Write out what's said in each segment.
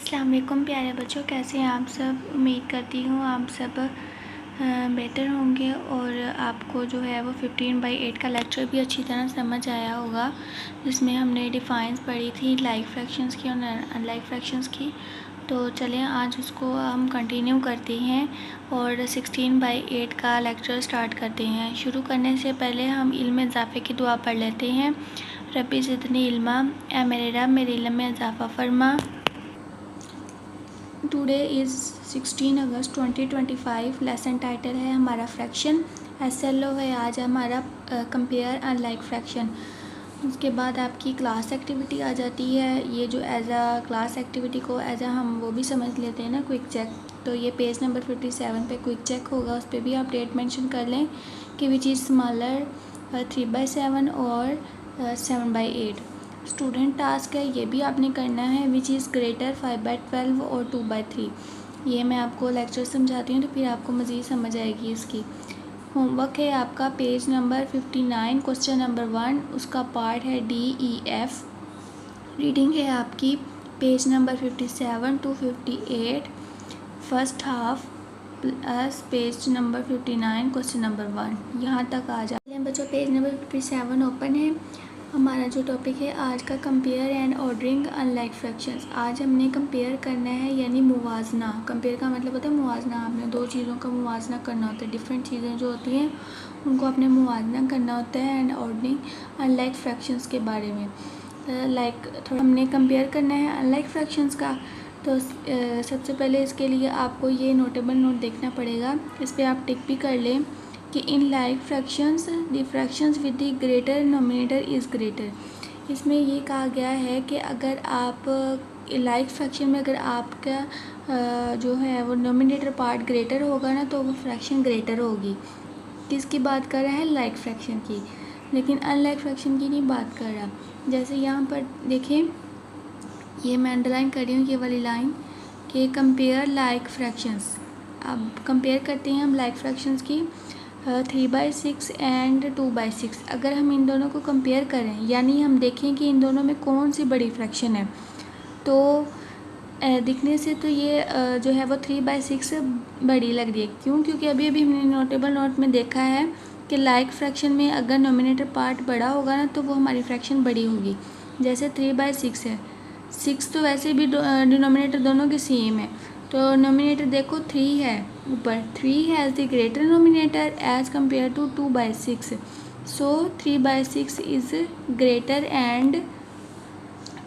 अस्सलाम वालेकुम प्यारे बच्चों, कैसे हैं आप सब। उम्मीद करती हूँ आप सब बेहतर होंगे और आपको जो है वो 15/8 का लेक्चर भी अच्छी तरह समझ आया होगा, जिसमें हमने डिफाइंस पढ़ी थी लाइक फ्रैक्शंस की और अनलाइक फ्रैक्शंस की। तो चलें आज उसको हम कंटिन्यू करते हैं और 16/8 का लेक्चर स्टार्ट करते हैं। शुरू करने से पहले हम इल्म इजाफ़े की दुआ पढ़ लेते हैं। रब्बी ज़िदनी इल्मा, ए मेरे रब मेरे इल्म में इजाफ़ा फरमा। Today is 16 August 2025। Lesson title है हमारा फ्रैक्शन। SLO है आज हमारा कंपेयर अनलाइक फ्रैक्शन। उसके बाद आपकी क्लास एक्टिविटी आ जाती है। ये जो एज अ क्लास एक्टिविटी को एज अ हम वो भी समझ लेते हैं ना, क्विक चेक। तो ये पेज नंबर 57 पे क्विक चेक होगा, उस पर भी आप डेट मेंशन कर लें कि विच इज़ स्मॉलर 3/7 और 7/8। स्टूडेंट टास्क है, ये भी आपने करना है, विच इज़ ग्रेटर 5/12 और 2/3। ये मैं आपको लेक्चर समझाती हूँ तो फिर आपको मज़ीद समझ आएगी इसकी। होमवर्क है आपका पेज नंबर 59, क्वेश्चन नंबर 1, उसका पार्ट है DEF। रीडिंग है आपकी page number 57 to 58, first half plus page number 59, question number 1। यहाँ तक आ जाए बच्चों। पेज नंबर 57 ओपन है। हमारा जो टॉपिक है आज का, compare and ordering unlike fractions. आज हमने कंपेयर करना है, यानी मुवाजना। कंपेयर का मतलब होता है मुवाजना। आपने दो चीज़ों का मुवाजना करना होता है, डिफरेंट चीज़ें जो होती हैं उनको आपने मुवाजना करना होता है एंड ऑर्डरिंग अनलाइक फ्रैक्शंस के बारे में। थोड़ा हमने कंपेयर करना है अनलाइक फ्रैक्शंस का। तो सबसे पहले इसके लिए आपको ये नोटेबल नोट देखना पड़ेगा, इस पर आप टिक भी कर लें कि in like fractions the fractions with the greater denominator is greater. इसमें ये कहा गया है कि अगर आप लाइक फ्रैक्शन में अगर आपका जो है वो डिनोमिनेटर पार्ट ग्रेटर होगा ना, तो वो फ्रैक्शन ग्रेटर होगी। किसकी बात कर रहा है? लाइक फ्रैक्शन की। लेकिन अनलाइक फ्रैक्शन की नहीं बात कर रहा। जैसे यहाँ पर देखें, ये मैं अंडरलाइन कर रही हूँ ये वाली लाइन कि कंपेयर लाइक फ्रैक्शंस। अब कंपेयर करते हैं हम लाइक फ्रैक्शंस की 3/6 एंड 2/6। अगर हम इन दोनों को कंपेयर करें, यानी हम देखें कि इन दोनों में कौन सी बड़ी फ्रैक्शन है, तो दिखने से तो ये जो है वो 3/6 बड़ी लग रही है। क्यों? क्योंकि अभी हमने नोटेबल नोट में देखा है कि लाइक फ्रैक्शन में अगर नोमिनेटर पार्ट बड़ा होगा ना, तो वो हमारी फ्रैक्शन बड़ी होगी। जैसे 3/6 है, 6 तो वैसे भी डिनोमिनेटर दोनों के सेम है, तो नोमिनेटर देखो 3 है ऊपर। 3 has the greater nominator as compare to 2/6। So 3/6 is greater and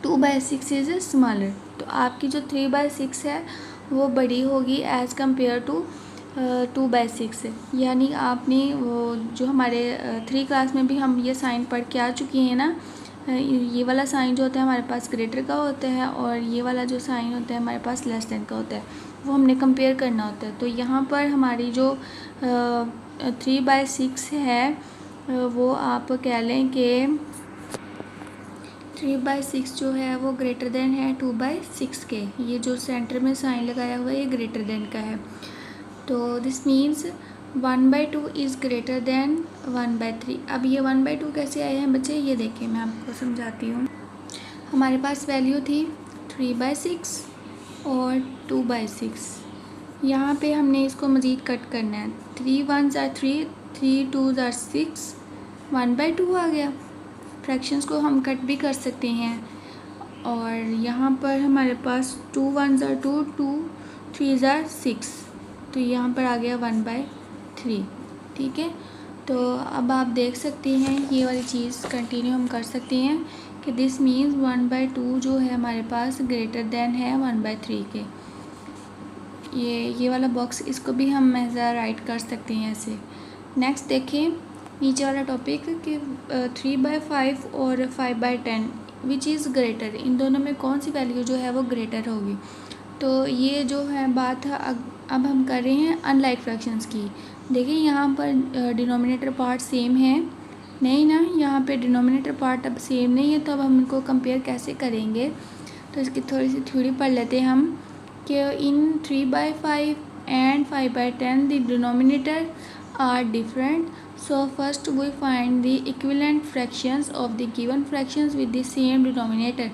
2/6 is smaller. तो आपकी जो 3/6 है वो बड़ी होगी एज़ कम्पेयर टू 2/6। यानी आपने वो जो हमारे 3 क्लास में भी हम ये साइन पढ़ के आ चुकी हैं ना, ये वाला साइन जो होता है हमारे पास ग्रेटर का होता है और ये वाला जो साइन होता है हमारे पास लेस देन का होता है, वो हमने कंपेयर करना होता है। तो यहाँ पर हमारी जो 3/6 है वो आप कह लें कि 3/6 जो है वो ग्रेटर देन है 2/6 के। ये जो सेंटर में साइन लगाया हुआ है ये ग्रेटर देन का है। तो this means 1/2 is greater than 1/3। अब ये 1/2 कैसे आए हैं बच्चे, ये देखें मैं आपको समझाती हूँ। हमारे पास वैल्यू थी 3/6 और 2/6। यहाँ पे हमने इसको मज़ीद कट करना है। 3 1s are 3, 3 2s are 6, 1/2 आ गया। फ्रैक्शंस को हम कट भी कर सकते हैं। और यहाँ पर हमारे पास 2 1s are 2, 2 3s are 6, तो यहाँ पर आ गया 1/3। ठीक है, तो अब आप देख सकते हैं ये वाली चीज़ कंटिन्यू हम कर सकते हैं कि दिस मीन्स 1/2 जो है हमारे पास ग्रेटर देन है 1/3 के। ये वाला बॉक्स, इसको भी हम ऐसा राइट कर सकते हैं ऐसे। नेक्स्ट देखें नीचे वाला टॉपिक कि 3/5 और 5/10 विच इज़ ग्रेटर। इन दोनों में कौन सी वैल्यू जो है वो ग्रेटर होगी। तो ये जो है बात है, अब हम कर रहे हैं अनलाइक फ्रैक्शंस की। देखिए यहाँ पर डिनोमिनेटर पार्ट सेम है नहीं ना, यहाँ पे डिनोमिनेटर पार्ट अब सेम नहीं है, तो अब हम इनको कंपेयर कैसे करेंगे। तो इसकी थोड़ी सी थ्योरी पढ़ लेते हैं हम कि इन 3/5 and 5/10 the denominator are different. So first we find the equivalent fractions of the given fractions with the same denominator.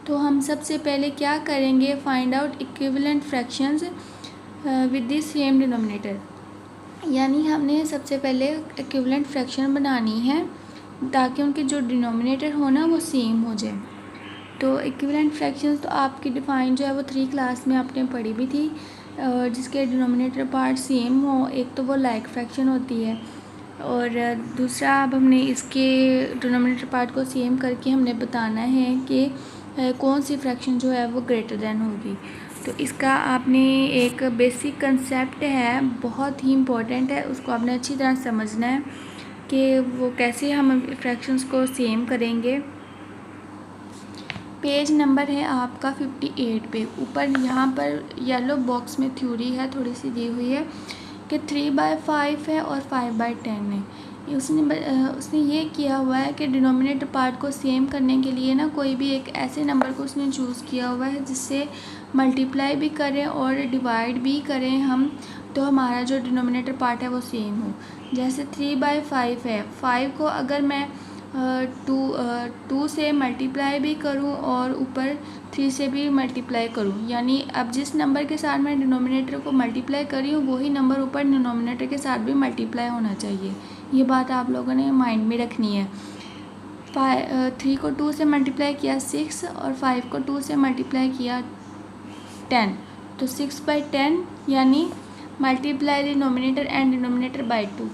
तो हम सबसे पहले क्या करेंगे, find out equivalent fractions with the same denominator. यानी हमने सबसे पहले इक्विवेलेंट फ्रैक्शन बनानी है ताकि उनके जो डिनोमिनेटर हो ना वो सेम हो जाए। तो इक्विवेलेंट फ्रैक्शंस तो आपकी डिफाइन जो है वो 3 क्लास में आपने पढ़ी भी थी, जिसके डिनोमिनेटर पार्ट सेम हो। एक तो वो लाइक फ्रैक्शन होती है और दूसरा अब हमने इसके डिनोमिनेटर पार्ट को सेम करके हमने बताना है कि कौन सी फ्रैक्शन जो है वो ग्रेटर देन होगी। तो इसका आपने एक बेसिक कंसेप्ट है, बहुत ही इम्पोर्टेंट है, उसको आपने अच्छी तरह समझना है कि वो कैसे हम फ्रैक्शंस को सेम करेंगे। पेज नंबर है आपका 58 पे। ऊपर यहाँ पर येलो बॉक्स में थ्योरी है थोड़ी सी दी हुई है कि 3/5 है और 5/10 है। उसने ये किया हुआ है कि डिनोमिनेटर पार्ट को सेम करने के लिए ना कोई भी एक ऐसे नंबर को उसने चूज़ किया हुआ है जिससे मल्टीप्लाई भी करें और डिवाइड भी करें हम, तो हमारा जो डिनोमिनेटर पार्ट है वो सेम हो। जैसे 3/5 है, 5 को अगर मैं 2 से मल्टीप्लाई भी करूं और ऊपर 3 से भी मल्टीप्लाई करूं, यानी अब जिस नंबर के साथ मैं डिनोमिनेटर को मल्टीप्लाई करी हूँ वही नंबर ऊपर डिनोमिनेटर के साथ भी मल्टीप्लाई होना चाहिए। ये बात आप लोगों ने माइंड में रखनी है। 3 को 2 से मल्टीप्लाई किया 6 और 5 को 2 से मल्टीप्लाई किया 10, तो 6/10 यानी multiply denominator and denominator by 2।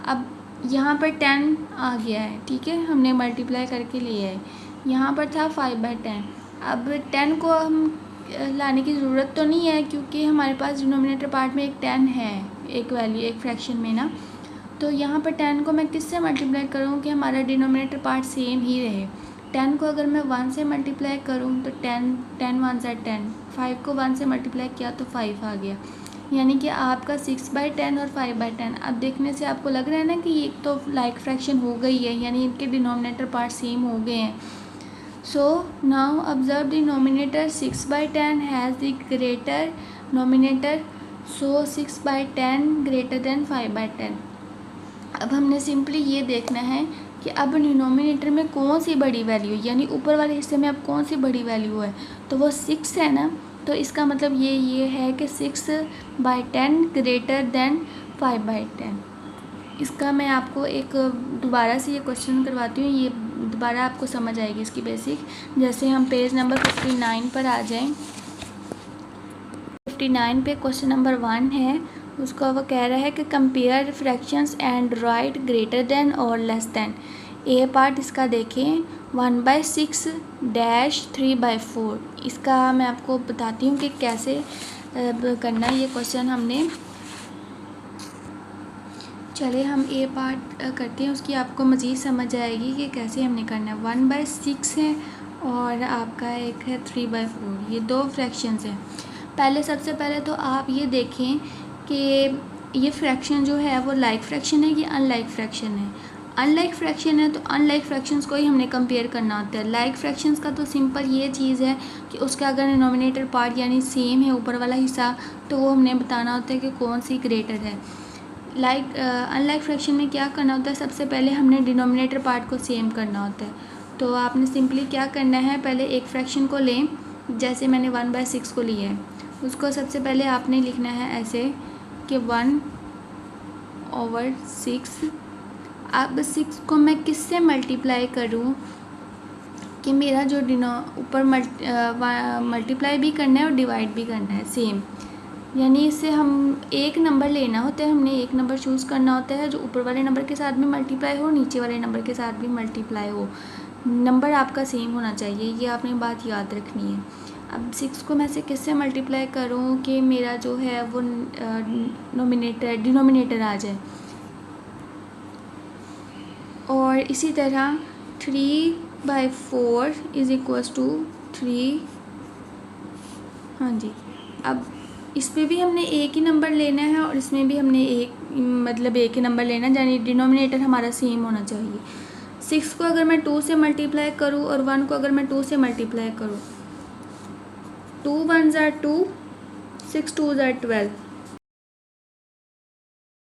अब यहाँ पर 10 आ गया है, ठीक है, हमने मल्टीप्लाई करके लिया है। यहाँ पर था 5/10। अब 10 को हम लाने की ज़रूरत तो नहीं है क्योंकि हमारे पास डिनोमिनेटर पार्ट में एक 10 है, एक वैल्यू एक फ्रैक्शन में ना। तो यहाँ पर 10 को मैं किससे मल्टीप्लाई करूँ कि हमारा डिनोमिनेटर पार्ट सेम ही रहे। 10 को अगर मैं 1 से मल्टीप्लाई करूँ तो 10 1 ज़ा 10, 5 को 1 से मल्टीप्लाई किया तो 5 आ गया, यानी कि आपका 6/10 और 5/10। अब देखने से आपको लग रहा है ना कि ये तो लाइक फ्रैक्शन हो गई है, यानी इनके डिनोमिनेटर पार्ट सेम हो गए हैं। So now observe denominator 6/10 has the greater nominator, so 6/10 greater than 5/10। अब हमने सिंपली ये देखना है कि अब डिनोमिनेटर में कौन सी बड़ी वैल्यू, यानी ऊपर वाले हिस्से में अब कौन सी बड़ी वैल्यू है, तो वो 6 है ना। तो इसका मतलब ये है कि 6/10 ग्रेटर देन 5/10। इसका मैं आपको एक दोबारा से ये क्वेश्चन करवाती हूँ, ये दोबारा आपको समझ आएगी इसकी बेसिक। जैसे हम पेज नंबर 59 पर आ जाएं। 59 पे क्वेश्चन नंबर 1 है, उसका वो कह रहा है कि compare fractions and right greater than और लेस देन। ए पार्ट इसका देखें 1/6 डैश 3/4। इसका मैं आपको बताती हूँ कि कैसे करना है ये क्वेश्चन हमने। चले हम ए पार्ट करते हैं, उसकी आपको मज़ीद समझ आएगी कि कैसे हमने करना है। 1/6 है और आपका एक है 3/4, ये दो फ्रैक्शंस हैं। पहले सबसे पहले तो आप ये देखें कि ये फ्रैक्शन जो है वो लाइक फ्रैक्शन है कि अनलाइक फ्रैक्शन है। अनलाइक फ्रैक्शन है तो अनलाइक फ्रैक्शंस को ही हमने कंपेयर करना होता है। लाइक फ्रैक्शंस का तो सिंपल ये चीज़ है कि उसका अगर डिनोमिनेटर पार्ट यानी सेम है ऊपर वाला हिस्सा, तो वो हमने बताना होता है कि कौन सी ग्रेटर है। अनलाइक फ्रैक्शन में क्या करना होता है, सबसे पहले हमने डिनोमिनेटर पार्ट को सेम करना होता है। तो आपने सिंपली क्या करना है, पहले एक फ्रैक्शन को लें, जैसे मैंने 1/6 को लिया है, उसको सबसे पहले आपने लिखना है ऐसे कि 1/6। अब 6 को मैं किससे मल्टीप्लाई करूं कि मेरा जो ऊपर मल्टीप्लाई भी करना है और डिवाइड भी करना है सेम, यानी इससे हम एक नंबर लेना होता है, हमने एक नंबर चूज़ करना होता है जो ऊपर वाले नंबर के साथ भी मल्टीप्लाई हो, नीचे वाले नंबर के साथ भी मल्टीप्लाई हो, नंबर आपका सेम होना चाहिए, ये आपने बात याद रखनी है। अब 6 को मैं से किससे मल्टीप्लाई करूं कि मेरा जो है वो डिनोमिनेटर आ जाए। और इसी तरह 3/4 इज़ इक्वल्स टू 3। हाँ जी, अब इस पे भी हमने एक ही नंबर लेना है और इसमें भी हमने एक ही नंबर लेना है, यानी डिनोमिनेटर हमारा सेम होना चाहिए। 6 को अगर मैं 2 से मल्टीप्लाई करूँ और 1 को अगर मैं 2 से मल्टीप्लाई करूँ, 2 1 ज़ा 2, 6 2 ज़ा 12,